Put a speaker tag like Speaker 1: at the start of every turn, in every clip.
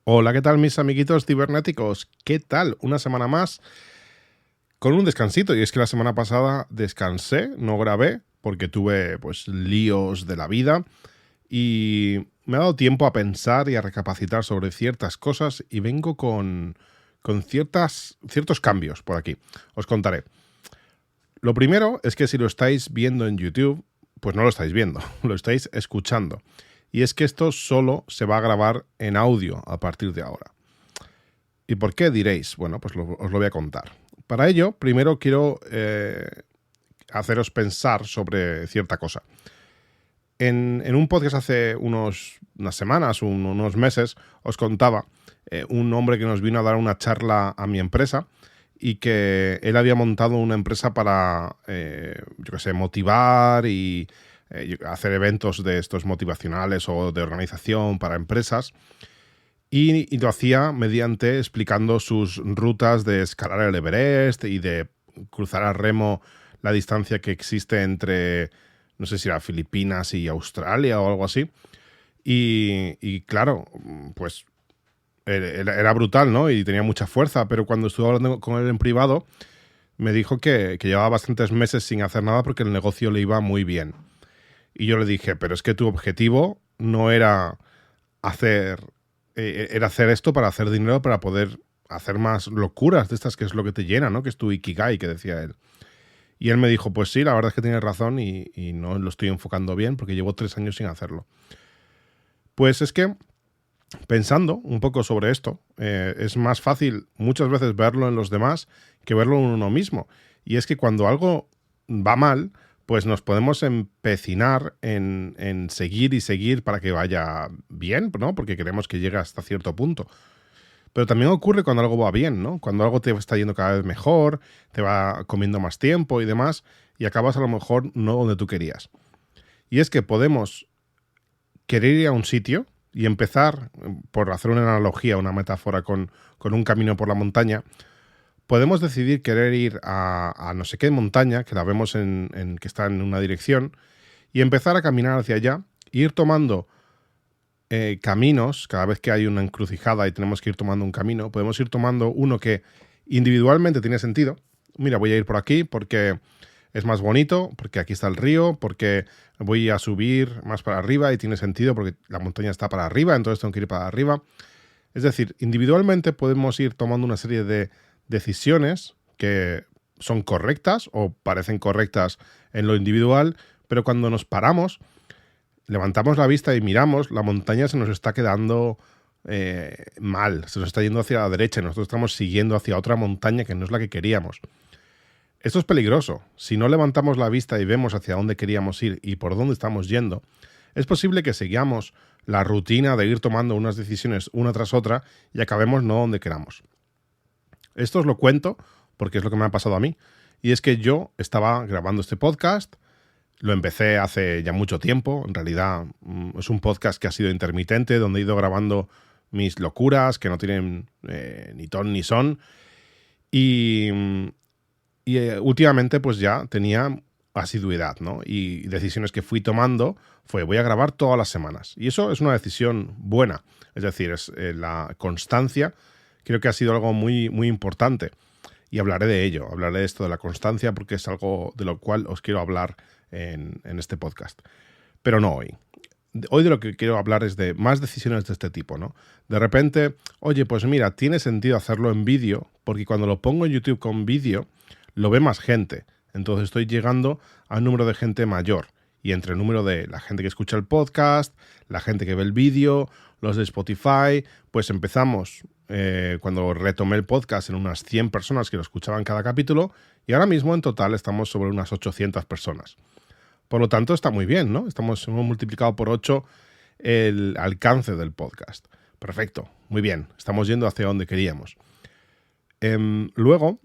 Speaker 1: Hola, ¿qué tal mis amiguitos cibernéticos? ¿Qué tal? Una semana más con un descansito. Y es que la semana pasada descansé, no grabé, porque tuve pues líos de la vida y me ha dado tiempo a pensar y a recapacitar sobre ciertas cosas y vengo con ciertos cambios por aquí. Os contaré. Lo primero es que si lo estáis viendo en YouTube, pues no lo estáis viendo, lo estáis escuchando. Y es que esto solo se va a grabar en audio a partir de ahora. ¿Y por qué diréis? Bueno, pues os lo voy a contar. Para ello, primero quiero haceros pensar sobre cierta cosa. En un podcast hace unas semanas, unos meses, os contaba un hombre que nos vino a dar una charla a mi empresa y que él había montado una empresa para, yo qué sé, motivar y hacer eventos de estos motivacionales o de organización para empresas. Y lo hacía mediante explicando sus rutas de escalar el Everest y de cruzar a remo la distancia que existe entre, no sé si era Filipinas y Australia o algo así. Y claro, pues era brutal, ¿no? Y tenía mucha fuerza, pero cuando estuve hablando con él en privado, me dijo que llevaba bastantes meses sin hacer nada porque el negocio le iba muy bien. Y yo le dije, pero es que tu objetivo no era hacer era hacer esto para hacer dinero, para poder hacer más locuras de estas, que es lo que te llena, ¿no? Que es tu Ikigai, que decía él. Y él me dijo, pues sí, la verdad es que tienes razón y no lo estoy enfocando bien porque llevo 3 años sin hacerlo. Pues es que, pensando un poco sobre esto, es más fácil muchas veces verlo en los demás que verlo en uno mismo. Y es que cuando algo va mal, pues nos podemos empecinar en seguir y seguir para que vaya bien, ¿no? Porque queremos que llegue hasta cierto punto. Pero también ocurre cuando algo va bien, ¿no? Cuando algo te está yendo cada vez mejor, te va comiendo más tiempo y demás, y acabas a lo mejor no donde tú querías. Y es que podemos querer ir a un sitio y empezar, por hacer una analogía, una metáfora con un camino por la montaña, podemos decidir querer ir a no sé qué montaña, que la vemos que está en una dirección, y empezar a caminar hacia allá, e ir tomando caminos. Cada vez que hay una encrucijada y tenemos que ir tomando un camino, podemos ir tomando uno que individualmente tiene sentido. Mira, voy a ir por aquí porque es más bonito, porque aquí está el río, porque voy a subir más para arriba y tiene sentido porque la montaña está para arriba, entonces tengo que ir para arriba. Es decir, individualmente podemos ir tomando una serie de decisiones que son correctas o parecen correctas en lo individual, pero cuando nos paramos, levantamos la vista y miramos, la montaña se nos está quedando mal, se nos está yendo hacia la derecha y nosotros estamos siguiendo hacia otra montaña que no es la que queríamos. Esto es peligroso. Si no levantamos la vista y vemos hacia dónde queríamos ir y por dónde estamos yendo, es posible que sigamos la rutina de ir tomando unas decisiones una tras otra y acabemos no donde queramos. Esto os lo cuento porque es lo que me ha pasado a mí. Y es que yo estaba grabando este podcast, lo empecé hace ya mucho tiempo, en realidad es un podcast que ha sido intermitente, donde he ido grabando mis locuras, que no tienen ni ton ni son, y, últimamente pues ya tenía asiduidad, ¿no? Y decisiones que fui tomando fue, voy a grabar todas las semanas, y eso es una decisión buena, es decir, es la constancia, creo que ha sido algo muy, muy importante. Y hablaré de ello, hablaré de esto de la constancia porque es algo de lo cual os quiero hablar en este podcast. Pero no hoy. Hoy de lo que quiero hablar es de más decisiones de este tipo, ¿no? De repente, oye, pues mira, tiene sentido hacerlo en vídeo porque cuando lo pongo en YouTube con vídeo, lo ve más gente. Entonces estoy llegando a un número de gente mayor. Y entre el número de la gente que escucha el podcast, la gente que ve el vídeo, los de Spotify, pues empezamos cuando retomé el podcast en unas 100 personas que lo escuchaban cada capítulo y ahora mismo en total estamos sobre unas 800 personas. Por lo tanto está muy bien, ¿no? Hemos multiplicado por 8 el alcance del podcast. Perfecto, muy bien, estamos yendo hacia donde queríamos. Luego,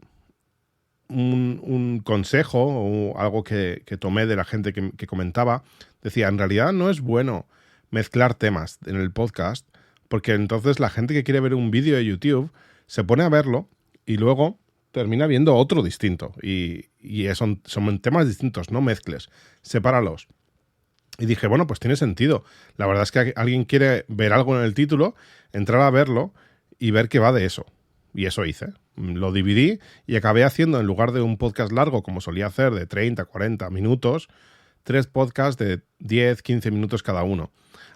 Speaker 1: un consejo o algo que tomé de la gente que comentaba, decía, en realidad no es bueno mezclar temas en el podcast, porque entonces la gente que quiere ver un vídeo de YouTube se pone a verlo y luego termina viendo otro distinto. Y son temas distintos, no mezcles, sepáralos. Y dije, bueno, pues tiene sentido. La verdad es que alguien quiere ver algo en el título, entrar a verlo y ver que va de eso. Y eso hice. Lo dividí y acabé haciendo, en lugar de un podcast largo, como solía hacer, de 30, 40 minutos, 3 podcasts de 10, 15 minutos cada uno.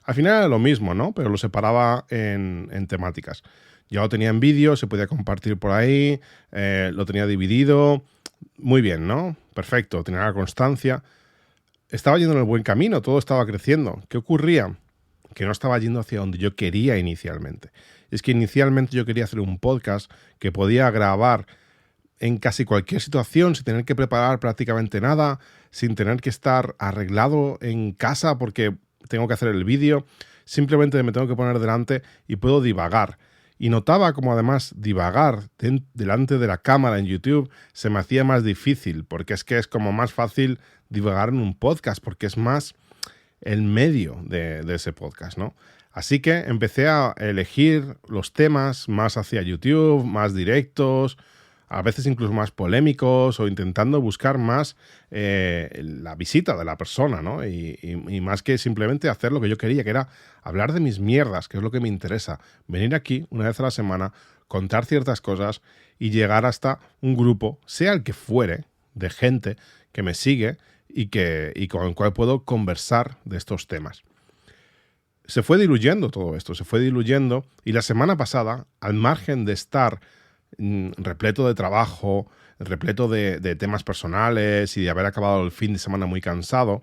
Speaker 1: Al final era lo mismo, ¿no? Pero lo separaba en temáticas. Ya lo tenía en vídeo, se podía compartir por ahí, lo tenía dividido. Muy bien, ¿no? Perfecto, tenía la constancia. Estaba yendo en el buen camino, todo estaba creciendo. ¿Qué ocurría? Que no estaba yendo hacia donde yo quería inicialmente. Es que inicialmente yo quería hacer un podcast que podía grabar en casi cualquier situación, sin tener que preparar prácticamente nada, sin tener que estar arreglado en casa porque tengo que hacer el vídeo. Simplemente me tengo que poner delante y puedo divagar. Y notaba como además divagar delante de la cámara en YouTube se me hacía más difícil, porque es que es como más fácil divagar en un podcast, porque es más el medio de ese podcast, ¿no? Así que empecé a elegir los temas más hacia YouTube, más directos, a veces incluso más polémicos, o intentando buscar más la visita de la persona, ¿no? Y más que simplemente hacer lo que yo quería, que era hablar de mis mierdas, que es lo que me interesa. Venir aquí una vez a la semana, contar ciertas cosas y llegar hasta un grupo, sea el que fuere, de gente que me sigue y con el cual puedo conversar de estos temas. Se fue diluyendo todo esto, se fue diluyendo, y la semana pasada, al margen de estar repleto de trabajo, repleto de temas personales y de haber acabado el fin de semana muy cansado,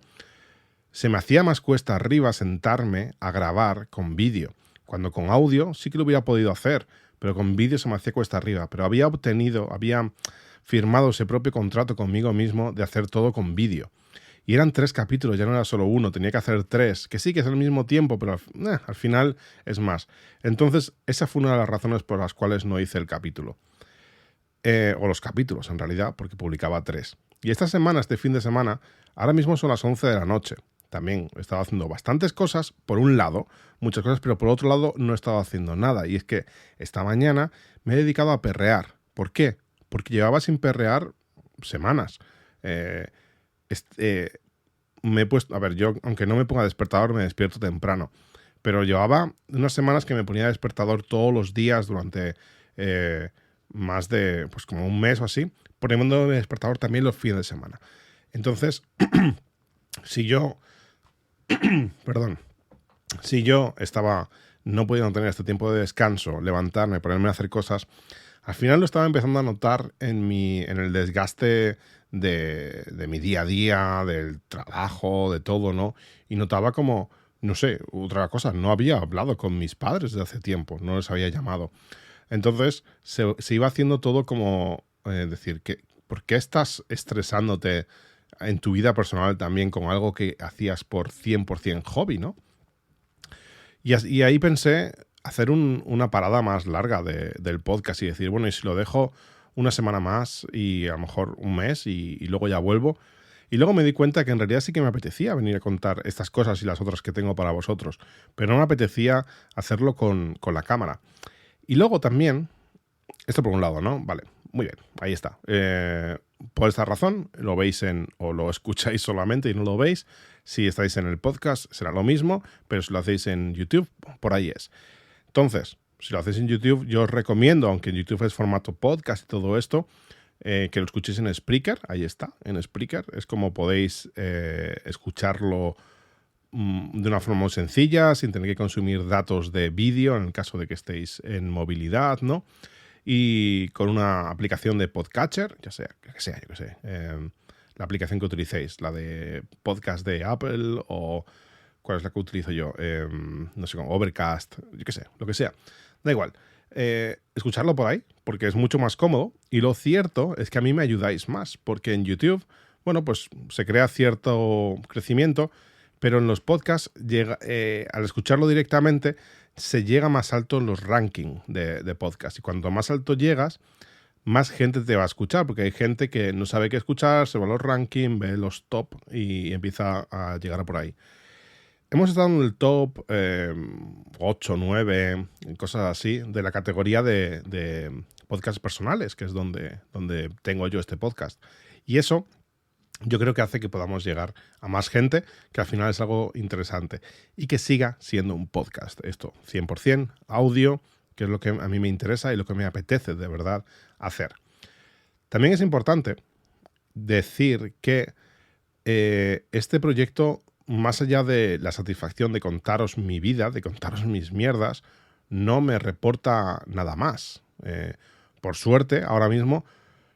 Speaker 1: se me hacía más cuesta arriba sentarme a grabar con vídeo. Cuando con audio sí que lo hubiera podido hacer, pero con vídeo se me hacía cuesta arriba. Pero había firmado ese propio contrato conmigo mismo de hacer todo con vídeo. Y eran 3 capítulos, ya no era solo uno, tenía que hacer 3, que sí que es al mismo tiempo, pero al final es más. Entonces, esa fue una de las razones por las cuales no hice el capítulo. O los capítulos, en realidad, porque publicaba 3. Y esta semana, este fin de semana, ahora mismo son las 11 de la noche. También he estado haciendo bastantes cosas, por un lado, muchas cosas, pero por otro lado no he estado haciendo nada. Y es que esta mañana me he dedicado a perrear. ¿Por qué? Porque llevaba sin perrear semanas. Me he puesto, a ver, yo aunque no me ponga despertador me despierto temprano, pero llevaba unas semanas que me ponía despertador todos los días durante más de, pues como un mes o así, poniéndome despertador también los fines de semana. Entonces, si yo estaba no pudiendo tener este tiempo de descanso, levantarme, ponerme a hacer cosas, al final lo estaba empezando a notar en el desgaste de mi día a día, del trabajo, de todo, ¿no? Y notaba como, no sé, otra cosa, no había hablado con mis padres desde hace tiempo, no les había llamado. Entonces se iba haciendo todo como decir, ¿por qué estás estresándote en tu vida personal también con algo que hacías por 100% hobby, ¿no? Y ahí pensé hacer una parada más larga del podcast y decir, bueno, y si lo dejo una semana más y a lo mejor un mes y luego ya vuelvo. Y luego me di cuenta que en realidad sí que me apetecía venir a contar estas cosas y las otras que tengo para vosotros, pero no me apetecía hacerlo con la cámara. Y luego también, esto por un lado, ¿no? Vale, muy bien, ahí está. Por esta razón, lo veis o lo escucháis solamente y no lo veis. Si estáis en el podcast será lo mismo, pero si lo hacéis en YouTube, por ahí es. Entonces, si lo hacéis en YouTube, yo os recomiendo, aunque en YouTube es formato podcast y todo esto, que lo escuchéis en Spreaker. Ahí está, en Spreaker. Es como podéis escucharlo de una forma muy sencilla, sin tener que consumir datos de vídeo, en el caso de que estéis en movilidad, ¿no? Y con una aplicación de podcatcher, yo qué sé, la aplicación que utilicéis, la de podcast de Apple o cuál es la que utilizo yo, no sé, como Overcast, yo qué sé, lo que sea, da igual. Escucharlo por ahí, porque es mucho más cómodo, y lo cierto es que a mí me ayudáis más, porque en YouTube, bueno, pues se crea cierto crecimiento, pero en los podcasts, al escucharlo directamente, se llega más alto en los rankings de podcast. Y cuanto más alto llegas, más gente te va a escuchar, porque hay gente que no sabe qué escuchar, se va a los rankings, ve los top y empieza a llegar a por ahí. Hemos estado en el top 8, 9, cosas así, de la categoría de podcasts personales, que es donde tengo yo este podcast. Y eso yo creo que hace que podamos llegar a más gente, que al final es algo interesante y que siga siendo un podcast. Esto, 100% audio, que es lo que a mí me interesa y lo que me apetece de verdad hacer. También es importante decir que este proyecto, más allá de la satisfacción de contaros mi vida, de contaros mis mierdas, no me reporta nada más. Por suerte, ahora mismo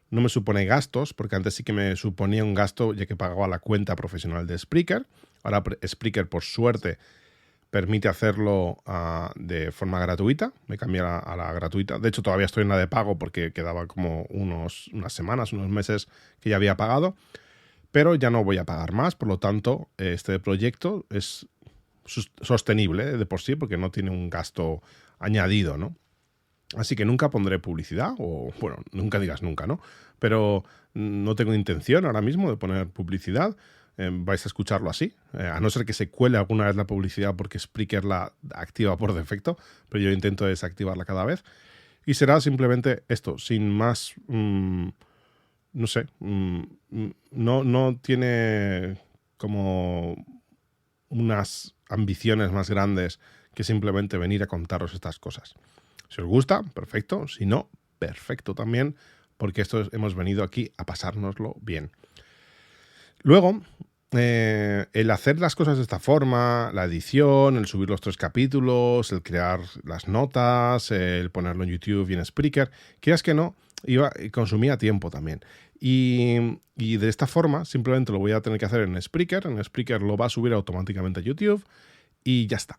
Speaker 1: no me supone gastos, porque antes sí que me suponía un gasto ya que pagaba la cuenta profesional de Spreaker. Ahora Spreaker, por suerte, permite hacerlo de forma gratuita. Me cambié a la gratuita. De hecho, todavía estoy en la de pago porque quedaba como unas semanas, unos meses que ya había pagado. Pero ya no voy a pagar más, por lo tanto, este proyecto es sostenible de por sí porque no tiene un gasto añadido, ¿no? Así que nunca pondré publicidad, o bueno, nunca digas nunca, ¿no? Pero no tengo intención ahora mismo de poner publicidad. Vais a escucharlo así, a no ser que se cuele alguna vez la publicidad porque Spreaker la activa por defecto, pero yo intento desactivarla cada vez. Y será simplemente esto, sin más... no sé, no tiene como unas ambiciones más grandes que simplemente venir a contaros estas cosas. Si os gusta, perfecto. Si no, perfecto también, porque hemos venido aquí a pasárnoslo bien. Luego, el hacer las cosas de esta forma, la edición, el subir los 3 capítulos, el crear las notas, el ponerlo en YouTube y en Spreaker, quieras que no, consumía tiempo también. Y de esta forma simplemente lo voy a tener que hacer en Spreaker. En Spreaker lo va a subir automáticamente a YouTube y ya está.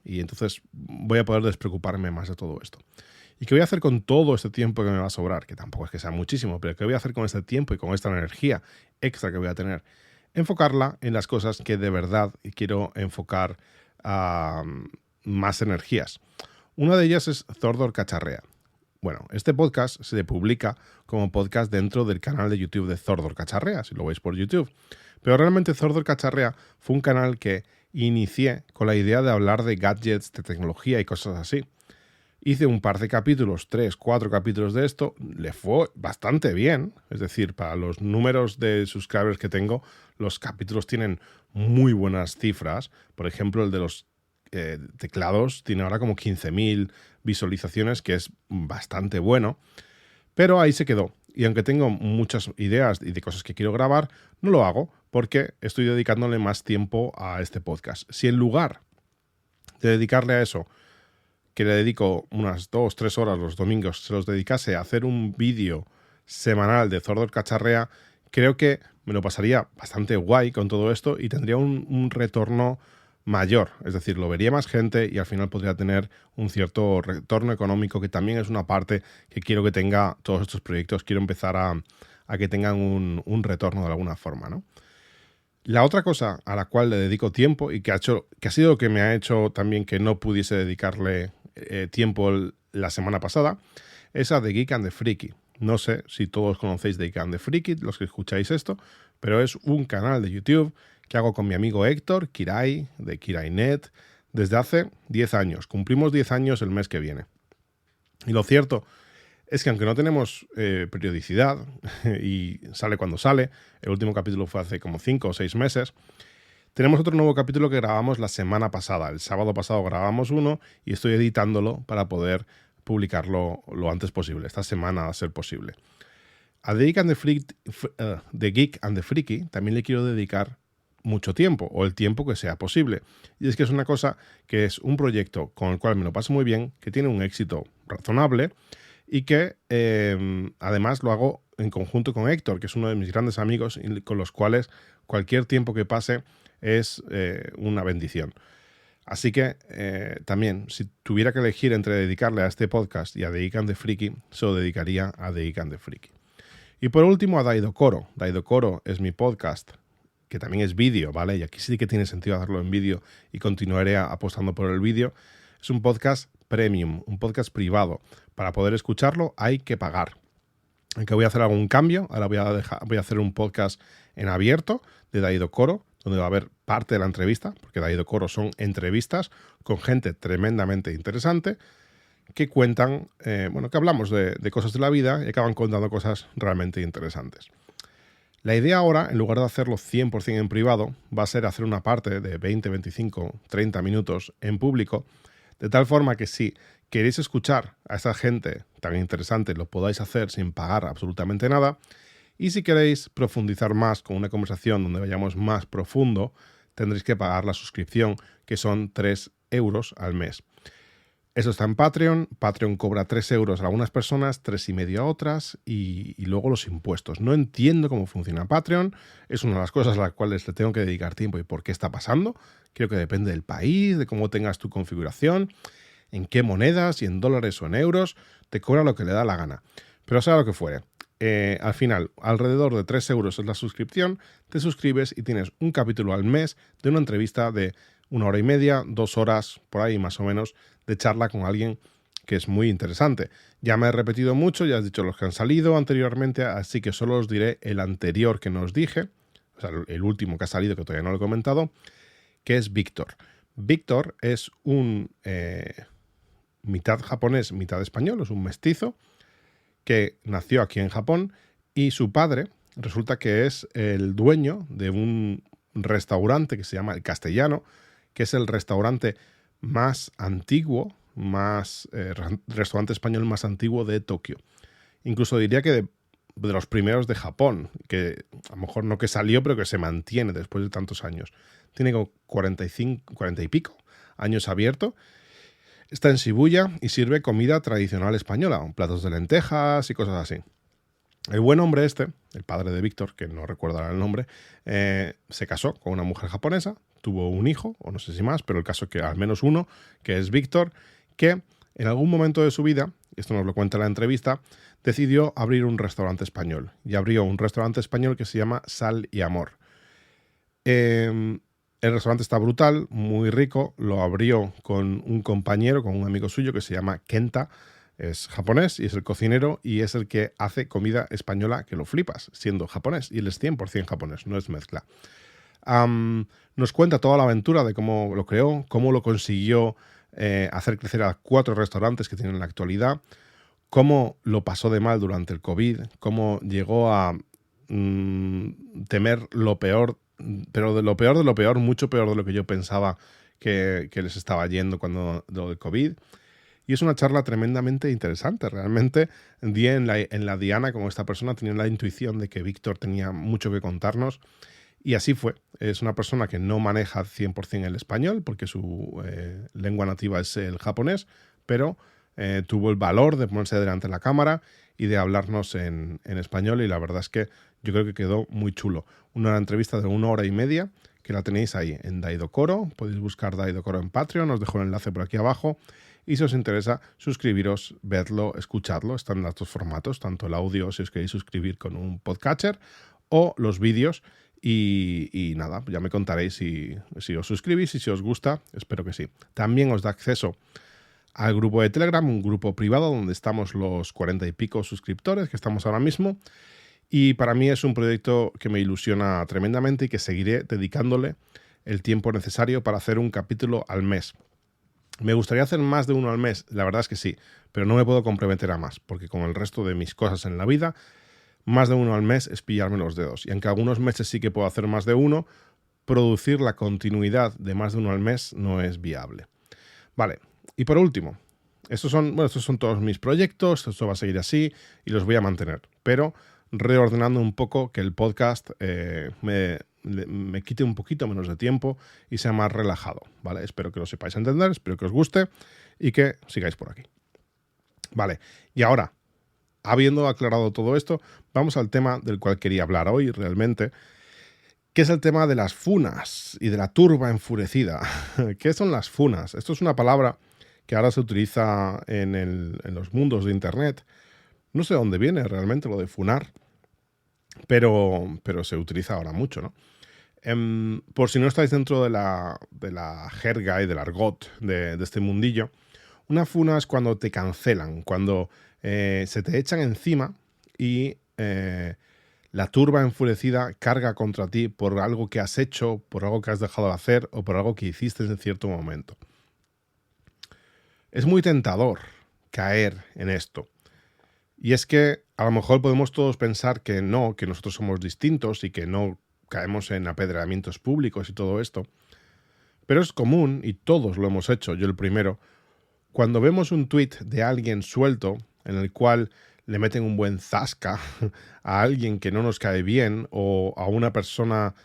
Speaker 1: Y entonces voy a poder despreocuparme más de todo esto. ¿Y qué voy a hacer con todo este tiempo que me va a sobrar? Que tampoco es que sea muchísimo, pero ¿qué voy a hacer con este tiempo y con esta energía extra que voy a tener? Enfocarla en las cosas que de verdad quiero enfocar a más energías. Una de ellas es Zordor Cacharrea. Bueno, este podcast se publica como podcast dentro del canal de YouTube de Zordor Cacharrea, si lo veis por YouTube. Pero realmente Zordor Cacharrea fue un canal que inicié con la idea de hablar de gadgets, de tecnología y cosas así. Hice un par de capítulos, 3, 4 capítulos de esto, le fue bastante bien. Es decir, para los números de subscribers que tengo, los capítulos tienen muy buenas cifras. Por ejemplo, el de los teclados tiene ahora como 15.000 visualizaciones, que es bastante bueno. Pero ahí se quedó. Y aunque tengo muchas ideas y de cosas que quiero grabar, no lo hago porque estoy dedicándole más tiempo a este podcast. Si en lugar de dedicarle a eso, que le dedico unas 2-3 horas los domingos, se los dedicase a hacer un vídeo semanal de Zordor Cacharrea, creo que me lo pasaría bastante guay con todo esto y tendría un retorno mayor. Es decir, lo vería más gente y al final podría tener un cierto retorno económico, que también es una parte que quiero que tenga todos estos proyectos. Quiero empezar a que tengan un retorno de alguna forma, ¿no? La otra cosa a la cual le dedico tiempo y que ha sido lo que me ha hecho también que no pudiese dedicarle tiempo la semana pasada, es a The Geek and the Freaky. No sé si todos conocéis The Geek and the Freaky, los que escucháis esto, pero es un canal de YouTube que hago con mi amigo Héctor Kirai, de KiraiNet, desde hace 10 años. Cumplimos 10 años el mes que viene. Y lo cierto es que aunque no tenemos periodicidad y sale cuando sale, el último capítulo fue hace como 5 o 6 meses, tenemos otro nuevo capítulo que grabamos la semana pasada. El sábado pasado grabamos uno y estoy editándolo para poder publicarlo lo antes posible, esta semana a ser posible. A The Geek and the Freaky también le quiero dedicar mucho tiempo, o el tiempo que sea posible. Y es que es una cosa que es un proyecto con el cual me lo paso muy bien, que tiene un éxito razonable y que además lo hago en conjunto con Héctor, que es uno de mis grandes amigos y con los cuales cualquier tiempo que pase es una bendición. Así que también, si tuviera que elegir entre dedicarle a este podcast y a The Geek and the Freaky, se lo dedicaría a The Geek and the Freaky. Y por último a Daidokoro. Daidokoro es mi podcast, que también es vídeo, ¿vale? Y aquí sí que tiene sentido hacerlo en vídeo y continuaré apostando por el vídeo. Es un podcast premium, un podcast privado. Para poder escucharlo hay que pagar. Aunque voy a hacer algún cambio, ahora voy a hacer un podcast en abierto de Daidokoro, donde va a haber parte de la entrevista, porque Daidokoro son entrevistas con gente tremendamente interesante que cuentan, que hablamos de cosas de la vida y acaban contando cosas realmente interesantes. La idea ahora, en lugar de hacerlo 100% en privado, va a ser hacer una parte de 20, 25, 30 minutos en público, de tal forma que si queréis escuchar a esta gente tan interesante, lo podáis hacer sin pagar absolutamente nada. Y si queréis profundizar más con una conversación donde vayamos más profundo, tendréis que pagar la suscripción, que son 3 euros al mes. Eso está en Patreon. Patreon cobra 3 euros a algunas personas, 3,5 a otras, y luego los impuestos. No entiendo cómo funciona Patreon. Es una de las cosas a las cuales le tengo que dedicar tiempo y por qué está pasando. Creo que depende del país, de cómo tengas tu configuración, en qué monedas, si en dólares o en euros. Te cobra lo que le da la gana. Pero sea lo que fuere. Al final, alrededor de 3 euros es la suscripción. Te suscribes y tienes un capítulo al mes de una entrevista de 1 hora y media, 2 horas, por ahí más o menos, de charla con alguien que es muy interesante. Ya me he repetido mucho, ya has dicho los que han salido anteriormente, así que solo os diré el anterior que no os dije, o sea, el último que ha salido, que todavía no lo he comentado, que es Víctor. Víctor es un mitad japonés, mitad español, es un mestizo que nació aquí en Japón, y su padre resulta que es el dueño de un restaurante que se llama El Castellano, que es el restaurante más antiguo, restaurante español más antiguo de Tokio. Incluso diría que de los primeros de Japón, que a lo mejor no que salió, pero que se mantiene después de tantos años. Tiene como 45, 40 y pico años abierto. Está en Shibuya y sirve comida tradicional española, platos de lentejas y cosas así. El buen hombre este, el padre de Víctor, que no recordará el nombre, se casó con una mujer japonesa, tuvo un hijo, o no sé si más, pero el caso es que al menos uno, que es Víctor, que en algún momento de su vida, esto nos lo cuenta en la entrevista, decidió abrir un restaurante español. Y abrió un restaurante español que se llama Sal y Amor. El restaurante está brutal, muy rico, lo abrió con un compañero, con un amigo suyo que se llama Kenta. Es japonés y es el cocinero y es el que hace comida española que lo flipas, siendo japonés. Y él es 100% japonés, no es mezcla. Nos cuenta toda la aventura de cómo lo creó, cómo lo consiguió hacer crecer a 4 restaurantes que tienen en la actualidad, cómo lo pasó de mal durante el COVID, cómo llegó a temer lo peor, pero de lo peor, mucho peor de lo que yo pensaba que les estaba yendo cuando lo del COVID. Y es una charla tremendamente interesante. Realmente di en la diana como esta persona tenía la intuición de que Víctor tenía mucho que contarnos. Y así fue. Es una persona que no maneja 100% el español porque su lengua nativa es el japonés, pero tuvo el valor de ponerse delante de la cámara y de hablarnos en español, y la verdad es que yo creo que quedó muy chulo. Una entrevista de 1 hora y media que la tenéis ahí en Daidokoro. Podéis buscar Daidokoro en Patreon, os dejo el enlace por aquí abajo. Y si os interesa, suscribiros, verlo, escuchadlo. Están en los 2 formatos, tanto el audio si os queréis suscribir con un podcatcher, o los vídeos. Y nada, ya me contaréis si os suscribís y si os gusta, espero que sí. También os da acceso al grupo de Telegram, un grupo privado donde estamos los 40 y pico suscriptores que estamos ahora mismo. Y para mí es un proyecto que me ilusiona tremendamente y que seguiré dedicándole el tiempo necesario para hacer un capítulo al mes. ¿Me gustaría hacer más de uno al mes? La verdad es que sí, pero no me puedo comprometer a más, porque con el resto de mis cosas en la vida, más de uno al mes es pillarme los dedos. Y aunque algunos meses sí que puedo hacer más de uno, producir la continuidad de más de uno al mes no es viable. Vale, y por último, estos son todos mis proyectos, esto va a seguir así y los voy a mantener, pero reordenando un poco que el podcast me quite un poquito menos de tiempo y sea más relajado, ¿vale? Espero que lo sepáis entender, espero que os guste y que sigáis por aquí. Vale, y ahora, habiendo aclarado todo esto, vamos al tema del cual quería hablar hoy realmente, que es el tema de las funas y de la turba enfurecida. ¿Qué son las funas? Esto es una palabra que ahora se utiliza en los mundos de Internet. No sé dónde viene realmente lo de funar, pero se utiliza ahora mucho, ¿no? Por si no estáis dentro de la jerga y del argot de este mundillo, una funa es cuando te cancelan, cuando se te echan encima y la turba enfurecida carga contra ti por algo que has hecho, por algo que has dejado de hacer o por algo que hiciste en cierto momento. Es muy tentador caer en esto. Y es que a lo mejor podemos todos pensar que no, que nosotros somos distintos y que no caemos en apedreamientos públicos y todo esto. Pero es común, y todos lo hemos hecho, yo el primero, cuando vemos un tuit de alguien suelto en el cual le meten un buen zasca a alguien que no nos cae bien o a una persona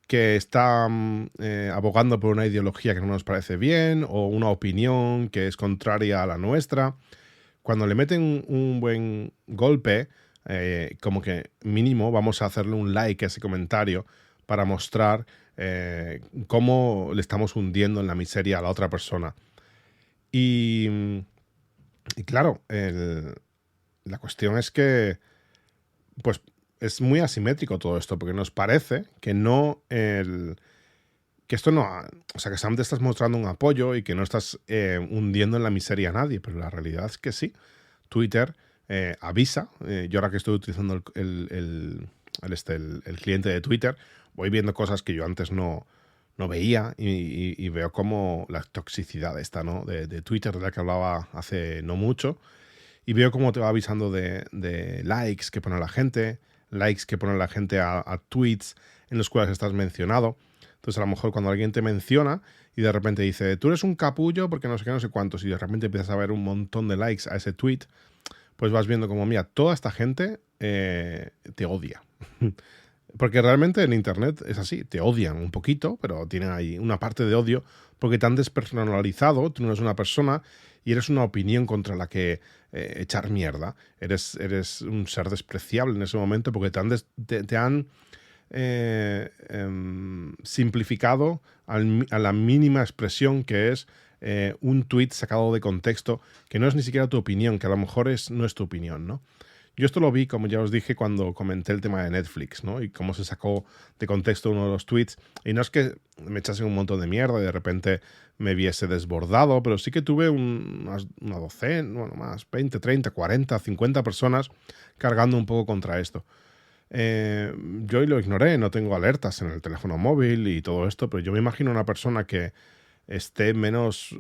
Speaker 1: que está abogando por una ideología que no nos parece bien o una opinión que es contraria a la nuestra, cuando le meten un buen golpe, como que mínimo vamos a hacerle un like a ese comentario para mostrar cómo le estamos hundiendo en la miseria a la otra persona. Y, y claro, la cuestión es que pues es muy asimétrico todo esto, porque nos parece que no que esto no, o sea, que Sam te estás mostrando un apoyo y que no estás hundiendo en la miseria a nadie, pero la realidad es que sí. Twitter avisa, yo ahora que estoy utilizando el cliente de Twitter, voy viendo cosas que yo antes no veía y veo como la toxicidad esta, ¿no? de Twitter, de la que hablaba hace no mucho, y veo cómo te va avisando de likes que pone la gente, a tweets en los cuales estás mencionado. Entonces a lo mejor cuando alguien te menciona y de repente dice, tú eres un capullo porque no sé qué, no sé cuántos, y de repente empiezas a ver un montón de likes a ese tweet, pues vas viendo como, mira, toda esta gente te odia. Porque realmente en internet es así, te odian un poquito, pero tienen ahí una parte de odio porque te han despersonalizado, tú no eres una persona y eres una opinión contra la que echar mierda. Eres un ser despreciable en ese momento porque te han simplificado a la mínima expresión que es un tuit sacado de contexto, que no es ni siquiera tu opinión, que a lo mejor no es tu opinión, ¿no? Yo esto lo vi, como ya os dije, cuando comenté el tema de Netflix, ¿no? Y cómo se sacó de contexto uno de los tweets. Y no es que me echase un montón de mierda y de repente me viese desbordado, pero sí que tuve una docena, bueno, más, 20, 30, 40, 50 personas cargando un poco contra esto. Yo lo ignoré, no tengo alertas en el teléfono móvil y todo esto, pero yo me imagino una persona que esté menos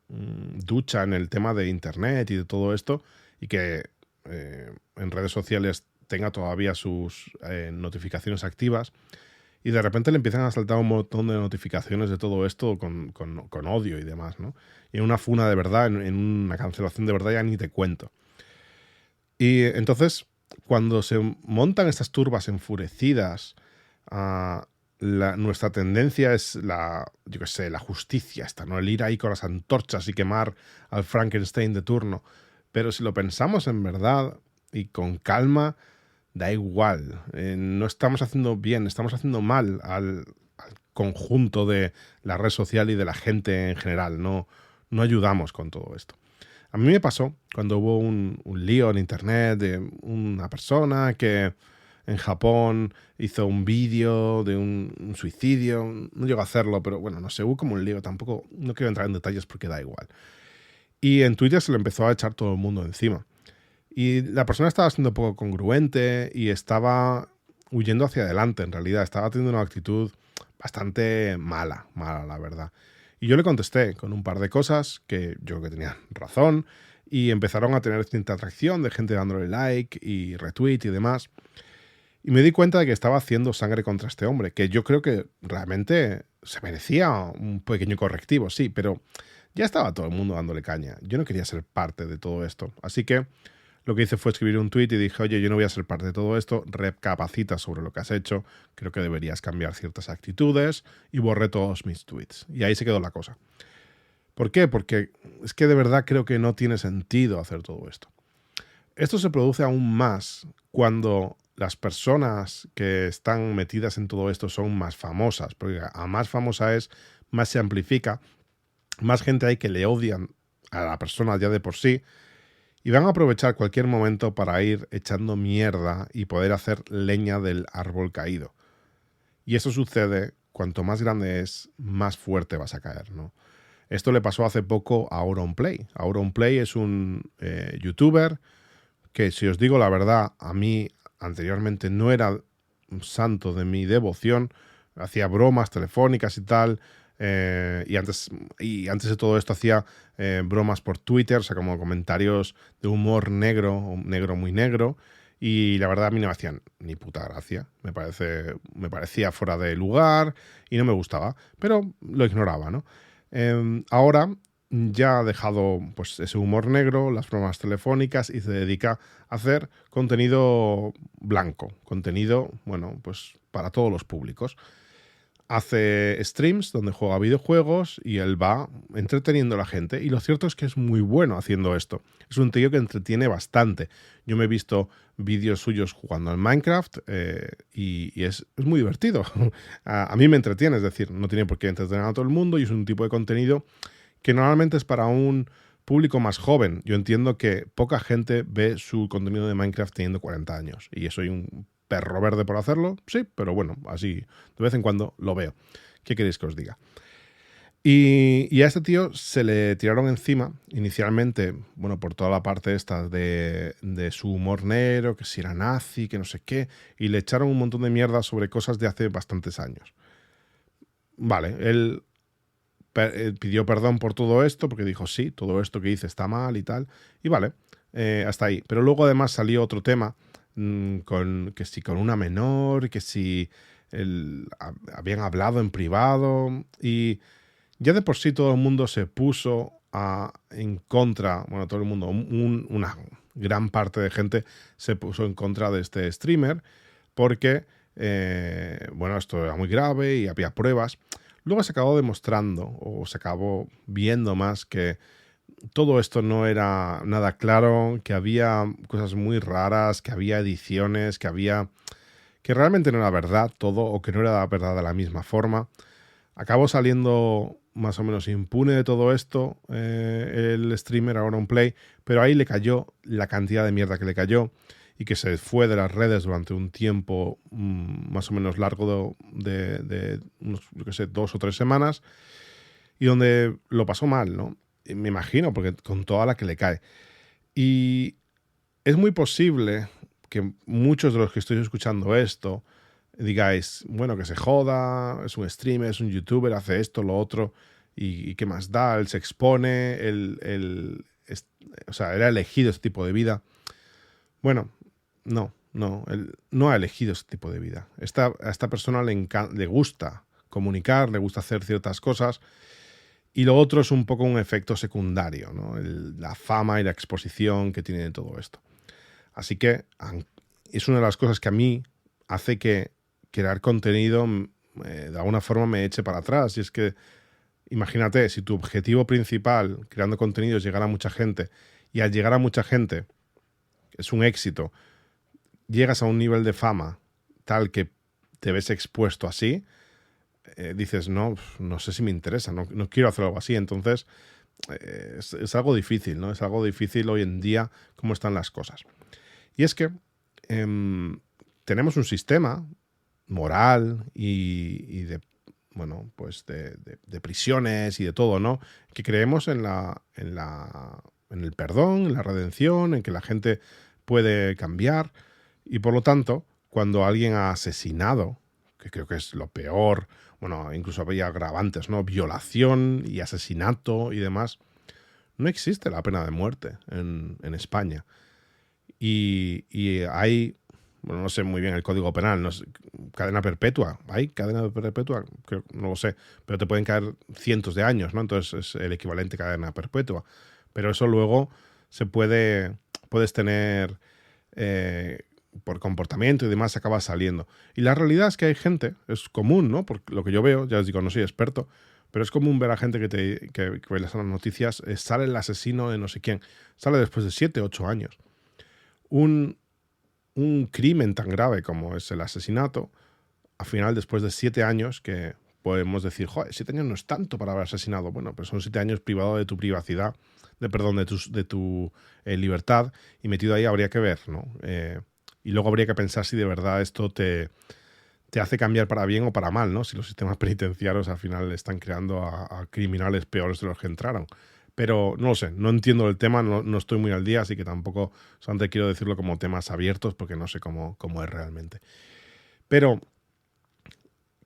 Speaker 1: ducha en el tema de internet y de todo esto y que en redes sociales tenga todavía sus notificaciones activas y de repente le empiezan a saltar un montón de notificaciones de todo esto con odio y demás, ¿no? Y en una funa de verdad, en una cancelación de verdad ya ni te cuento. Y entonces, cuando se montan estas turbas enfurecidas, nuestra tendencia es la justicia esta, ¿no? El ir ahí con las antorchas y quemar al Frankenstein de turno. Pero si lo pensamos en verdad y con calma, da igual. No estamos haciendo bien, estamos haciendo mal al conjunto de la red social y de la gente en general. No ayudamos con todo esto. A mí me pasó cuando hubo un lío en internet de una persona que en Japón hizo un vídeo de un suicidio. No llegó a hacerlo, pero bueno, no sé, hubo como un lío. Tampoco, no quiero entrar en detalles porque da igual. Y en Twitter se lo empezó a echar todo el mundo encima. Y la persona estaba siendo poco congruente y estaba huyendo hacia adelante, en realidad. Estaba teniendo una actitud bastante mala, la verdad. Y yo le contesté con un par de cosas que yo creo que tenía razón y empezaron a tener cierta atracción de gente dándole like y retweet y demás. Y me di cuenta de que estaba haciendo sangre contra este hombre, que yo creo que realmente se merecía un pequeño correctivo, sí, pero ya estaba todo el mundo dándole caña. Yo no quería ser parte de todo esto. Así que lo que hice fue escribir un tweet y dije, oye, yo no voy a ser parte de todo esto, recapacita sobre lo que has hecho, creo que deberías cambiar ciertas actitudes, y borré todos mis tweets. Y ahí se quedó la cosa. ¿Por qué? Porque es que de verdad creo que no tiene sentido hacer todo esto. Esto se produce aún más cuando las personas que están metidas en todo esto son más famosas, porque a más famosa es, más se amplifica, más gente hay que le odian a la persona ya de por sí, y van a aprovechar cualquier momento para ir echando mierda y poder hacer leña del árbol caído. Y eso sucede, cuanto más grande es, más fuerte vas a caer, ¿no? Esto le pasó hace poco a Auronplay. Auronplay es un youtuber que, si os digo la verdad, a mí anteriormente no era un santo de mi devoción. Hacía bromas telefónicas y tal, y antes de todo esto hacía bromas por Twitter, o sea, como comentarios de humor negro, muy negro. Y la verdad a mí no me hacían ni puta gracia. Me parecía fuera de lugar y no me gustaba. Pero lo ignoraba, ¿no? Ahora ya ha dejado pues ese humor negro, las bromas telefónicas y se dedica a hacer contenido blanco. Contenido, bueno, pues para todos los públicos. Hace streams donde juega videojuegos y él va entreteniendo a la gente. Y lo cierto es que es muy bueno haciendo esto. Es un tío que entretiene bastante. Yo me he visto vídeos suyos jugando al Minecraft y es muy divertido. A mí me entretiene, es decir, no tiene por qué entretener a todo el mundo y es un tipo de contenido que normalmente es para un público más joven. Yo entiendo que poca gente ve su contenido de Minecraft teniendo 40 años y soy un perro verde por hacerlo, sí, pero bueno, así de vez en cuando lo veo. ¿Qué queréis que os diga? Y a este tío se le tiraron encima, inicialmente, bueno, por toda la parte esta de su humor negro, que si era nazi, que no sé qué, y le echaron un montón de mierda sobre cosas de hace bastantes años. Vale, él pidió perdón por todo esto, porque dijo, sí, todo esto que hice está mal y tal, y vale, hasta ahí. Pero luego además salió otro tema, que si con una menor, que si habían hablado en privado, y ya de por sí todo el mundo se puso en contra, bueno, todo el mundo, una gran parte de gente se puso en contra de este streamer, porque, bueno, esto era muy grave y había pruebas. Luego se acabó demostrando, o se acabó viendo más, que todo esto no era nada claro, que había cosas muy raras, que había ediciones, que realmente no era verdad todo, o que no era la verdad de la misma forma. Acabó saliendo más o menos impune de todo esto el streamer Auronplay, pero ahí le cayó la cantidad de mierda que le cayó y que se fue de las redes durante un tiempo más o menos largo de unos, yo qué sé, 2 o 3 semanas, y donde lo pasó mal, ¿no? Me imagino, porque con toda la que le cae. Y es muy posible que muchos de los que estoy escuchando esto digáis, bueno, que se joda, es un streamer, es un youtuber, hace esto, lo otro, y qué más da, él se expone, o sea, él ha elegido este tipo de vida. Bueno, no, él no ha elegido este tipo de vida. A esta persona le gusta comunicar, le gusta hacer ciertas cosas, y lo otro es un poco un efecto secundario, ¿no? La fama y la exposición que tiene de todo esto. Así que es una de las cosas que a mí hace que crear contenido de alguna forma me eche para atrás. Y es que, imagínate, si tu objetivo principal creando contenido es llegar a mucha gente, y al llegar a mucha gente es un éxito, llegas a un nivel de fama tal que te ves expuesto así, dices, no sé si me interesa, no quiero hacer algo así. Entonces, es algo difícil, ¿no? Es algo difícil hoy en día cómo están las cosas. Y es que tenemos un sistema moral y de, bueno, pues de prisiones y de todo, ¿no? Que creemos en el perdón, en la redención, en que la gente puede cambiar, y por lo tanto, cuando alguien ha asesinado, que creo que es lo peor, bueno, incluso había agravantes, ¿no? Violación y asesinato y demás, no existe la pena de muerte en España. Y hay, bueno, no sé muy bien el Código Penal, no sé, cadena perpetua. ¿Hay cadena perpetua? No lo sé, pero te pueden caer cientos de años, ¿no? Entonces es el equivalente a cadena perpetua. Pero eso luego puedes tener, por comportamiento y demás, acaba saliendo. Y la realidad es que hay gente, es común, ¿no? Por lo que yo veo, ya os digo, no soy experto, pero es común ver a gente que ve las noticias, sale el asesino de no sé quién, sale después de 7, 8 años. Un crimen tan grave como es el asesinato, al final, después de 7 años, que podemos decir, joder, 7 años no es tanto para haber asesinado. Bueno, pero son 7 años privado de tu privacidad, de tu libertad, y metido ahí habría que ver, ¿no? Y luego habría que pensar si de verdad esto te hace cambiar para bien o para mal, ¿no? Si los sistemas penitenciarios al final están creando a criminales peores de los que entraron. Pero no lo sé, no entiendo el tema, no estoy muy al día, así que tampoco solamente quiero decirlo como temas abiertos porque no sé cómo es realmente. Pero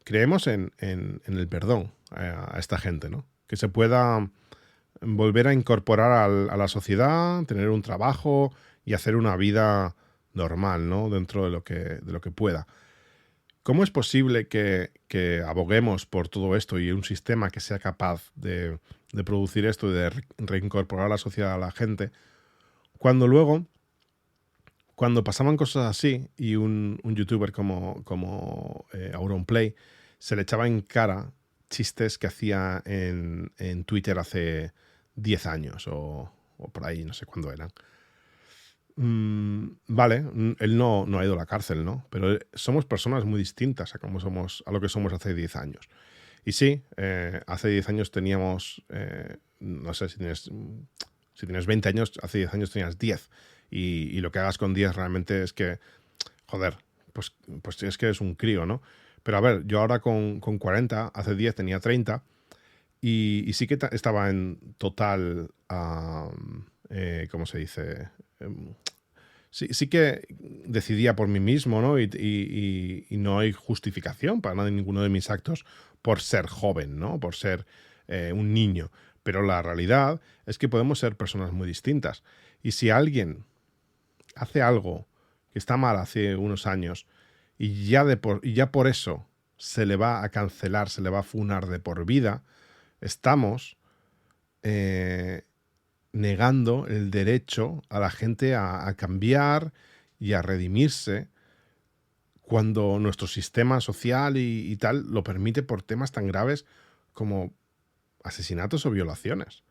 Speaker 1: creemos en el perdón, a esta gente, ¿no? Que se pueda volver a incorporar a la sociedad, tener un trabajo y hacer una vida normal, ¿no? Dentro de lo que pueda. ¿Cómo es posible que aboguemos por todo esto y un sistema que sea capaz de producir esto y de reincorporar a la sociedad a la gente, cuando luego, cuando pasaban cosas así y un youtuber como Auronplay se le echaba en cara chistes que hacía en Twitter hace 10 años o por ahí, no sé cuándo eran? Vale, él no ha ido a la cárcel, ¿no? Pero somos personas muy distintas a lo que somos hace 10 años. Y sí, hace 10 años teníamos, no sé, si tienes 20 años, hace 10 años tenías 10. Y lo que hagas con 10 realmente es que, joder, pues es que eres un crío, ¿no? Pero a ver, yo ahora con 40, hace 10 tenía 30 y sí que estaba en total, ¿cómo se dice? Sí que decidía por mí mismo, ¿no? Y no hay justificación para nada en ninguno de mis actos por ser joven, ¿no? Por ser un niño. Pero la realidad es que podemos ser personas muy distintas. Y si alguien hace algo que está mal hace unos años y ya por eso se le va a cancelar, se le va a funar de por vida, estamos negando el derecho a la gente a cambiar y a redimirse cuando nuestro sistema social y tal lo permite por temas tan graves como asesinatos o violaciones.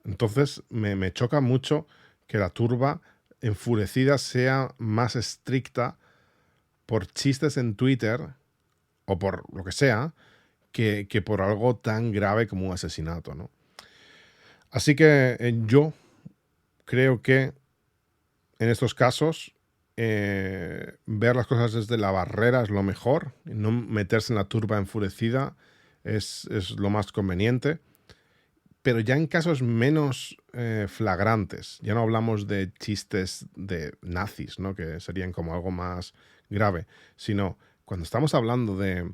Speaker 1: Entonces me choca mucho que la turba enfurecida sea más estricta por chistes en Twitter o por lo que sea que por algo tan grave como un asesinato, ¿no? Así que yo creo que en estos casos ver las cosas desde la barrera es lo mejor, y no meterse en la turba enfurecida es lo más conveniente. Pero ya en casos menos flagrantes, ya no hablamos de chistes de nazis, ¿no? Que serían como algo más grave, sino cuando estamos hablando de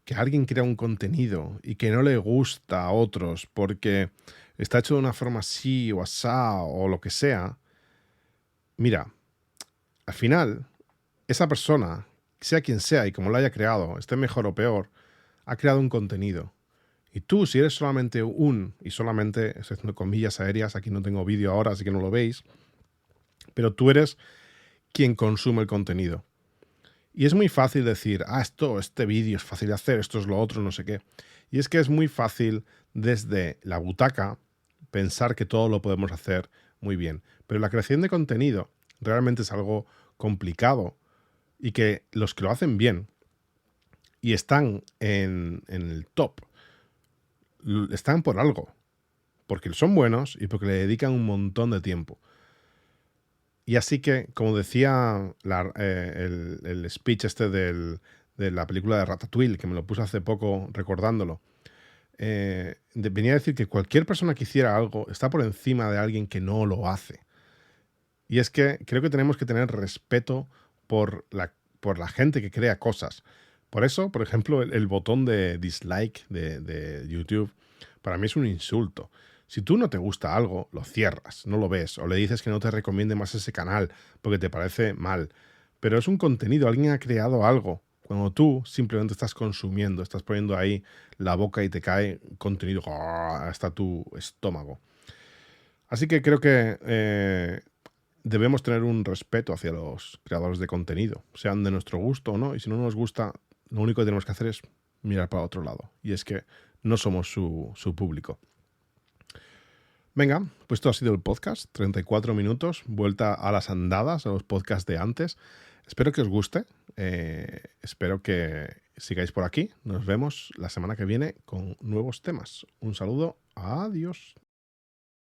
Speaker 1: que alguien crea un contenido y que no le gusta a otros porque está hecho de una forma así o asá o lo que sea, mira, al final, esa persona, sea quien sea y como lo haya creado, esté mejor o peor, ha creado un contenido. Y tú, si eres solamente y solamente, estoy haciendo comillas aéreas, aquí no tengo vídeo ahora, así que no lo veis, pero tú eres quien consume el contenido. Y es muy fácil decir, este vídeo es fácil de hacer, esto es lo otro, no sé qué. Y es que es muy fácil desde la butaca pensar que todo lo podemos hacer muy bien. Pero la creación de contenido realmente es algo complicado y que los que lo hacen bien y están en el top, están por algo. Porque son buenos y porque le dedican un montón de tiempo. Y así que, como decía el speech de la película de Ratatouille, que me lo puse hace poco recordándolo, venía a decir que cualquier persona que hiciera algo está por encima de alguien que no lo hace. Y es que creo que tenemos que tener respeto por la gente que crea cosas. Por eso, por ejemplo, el botón de dislike de YouTube para mí es un insulto. Si tú no te gusta algo, lo cierras, no lo ves, o le dices que no te recomiende más ese canal porque te parece mal. Pero es un contenido, alguien ha creado algo. Cuando tú simplemente estás consumiendo, estás poniendo ahí la boca y te cae contenido hasta tu estómago. Así que creo que debemos tener un respeto hacia los creadores de contenido, sean de nuestro gusto o no. Y si no nos gusta, lo único que tenemos que hacer es mirar para otro lado. Y es que no somos su público. Venga, pues esto ha sido el podcast, 34 minutos, vuelta a las andadas, a los podcasts de antes. Espero que os guste, espero que sigáis por aquí. Nos vemos la semana que viene con nuevos temas. Un saludo, adiós.